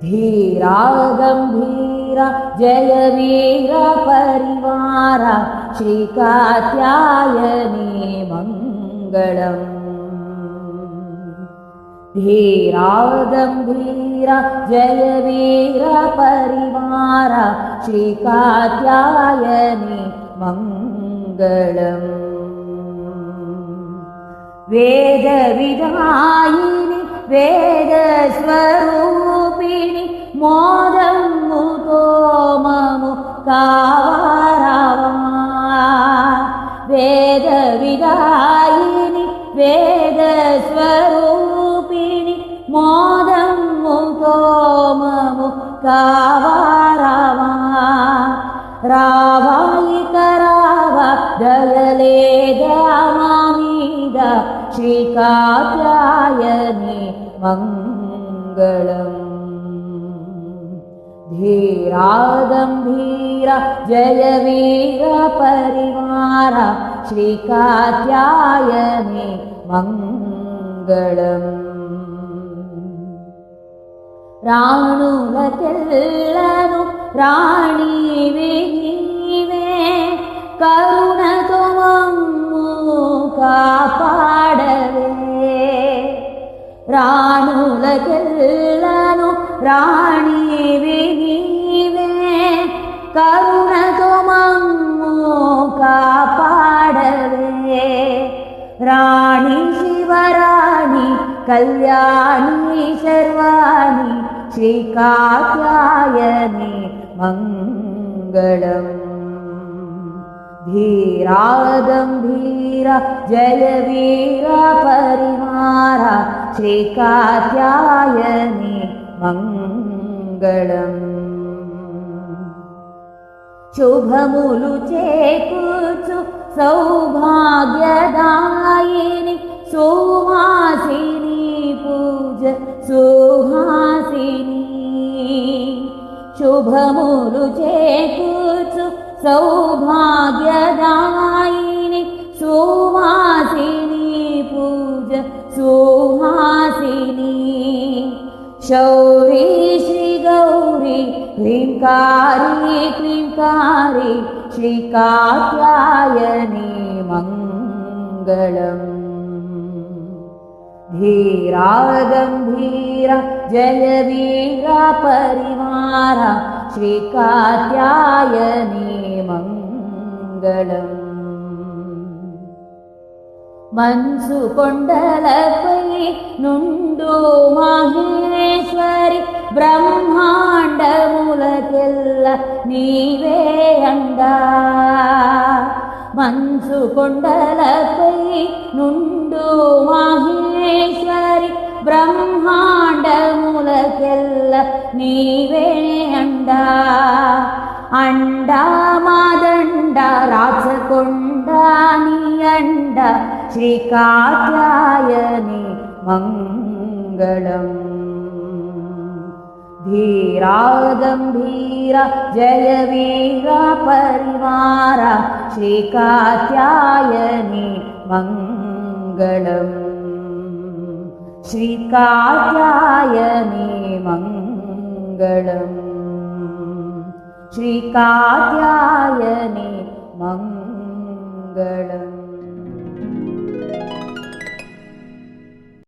धीरा गंभीरा जय वीर परिवार श्री कात्यायनी मंगलम्। धीरा गंभीरा जय वीर परिवार श्री कात्यायनी मंगलम्। वेद विधायिनी वेद स्वरूपिणी मोदं मुतो ममु कावारावा। वेद विधायिनी वेद स्वरूपिणी मोदं मुतो ममु कावारावा। रावायि करावा दयलेद मामीद श्री कात्यायनी मंगलम्। धीरा गंभीरा जय वीर परिवार श्री कात्यायनी मंगलम्। राणुलकेल्लनु राणीवे नीवे करुणतो मम्मु कापाडवे। राणुलकेल्लनु राणीवे नीवे करुणतो मम्मु कापाडवे। राणी शिवराणी कल्याणी शर्वाणी श्री कात्यायनी मंगलम्। धीरा गंभीरा जय वीर परिवार श्री कात्यायनी मंगलम्। शुभमुलु चेकूर्चु सौभाग्यदायिनी सुहासिनी पूज सुहासिनी। शुभमुलु चेकूर्चु सौभाग्यदायिनी सुहासिनी पूज सुहासिनी। शौरी श्री गौरी क्लींकारी क्लींकारी श्री कात्यायनी मंगलम्। धीरा गंभीरा जय वीर परिवार श्री कात्यायनी मंगलम्। मनसु कोंडलपै नुंडु माहेश्वरी ब्रह्मांडमुलकेल्ल नीवे अंडा। मनसु कोंडलपै नुंडु माहेश्वरी ब्रह्मांडमुलकेल्ल नीवे अंडा। अंडा मादंडा राचकोंडा नी अंडा श्री कात्यायनी मंगलम्। धीरा गंभीरा जय वीर परिवार श्री कात्यायनी मंगलम्। श्री कात्यायनी मंगलम्। श्री कात्यायनी मंगलम्।